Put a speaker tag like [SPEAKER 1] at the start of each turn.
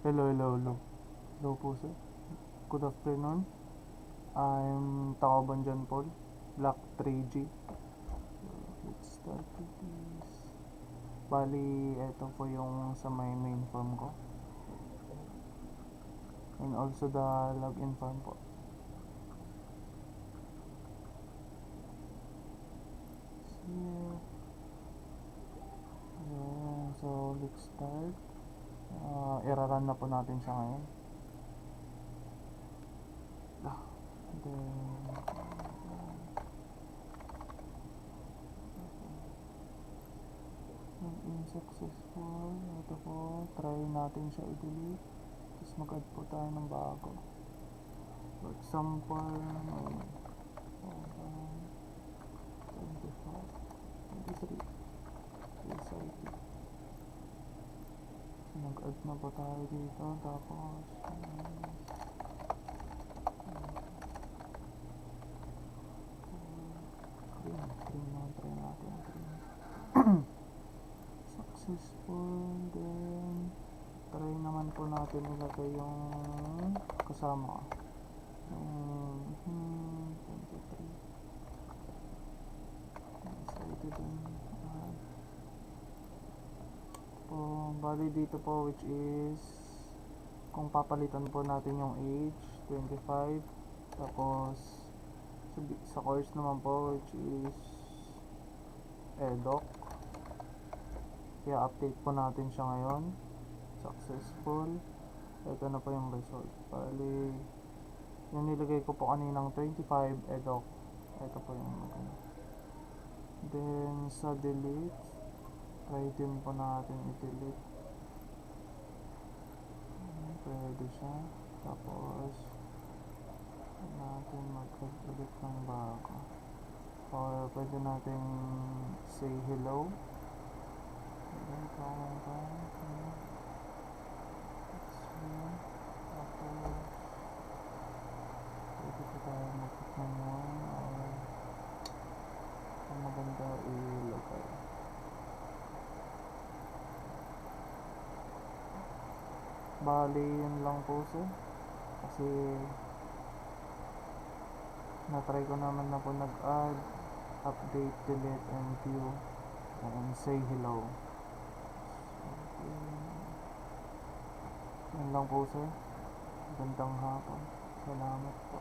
[SPEAKER 1] Hello. Hello po sir. Good afternoon. I'm Takaban John Paul, Block 3G. Let's start with this. Bali, ito po yung sa my main form ko. And also the login form po. Here. Yeah, so let's start. Ira-run na po natin siya ngayon. Then unsuccessful. Ito po, try natin siya i-delete. Tapos mag-add po tayo ng bago. For example, 25, 23, SIT. So, mag-add na po tayo dito. Tapos, green na, try natin. Successful. Then, try naman po natin ilagay yung kasama ko. 23. Excited din. Bali dito po, which is kung papalitan po natin yung age 25, tapos sa course naman po, which is EDOC. Kaya update po natin siya ngayon. Successful. Ito na po yung result. Bali yung nilagay ko po kaninang 25 EDOC. Ito po yung then sa delete, try din po natin i-delete. Pwede siya. Tapos natin mag-edit ng bago. Or pwede natin say hello. Tapos pwede ko tayo mag-put ng one or ang maganda ilagay. Bali yun lang po sir, kasi na-try ko naman na po nag-add, update, delete, and view, and say hello. So, yun lang po sir. Gandang hapon. Salamat po.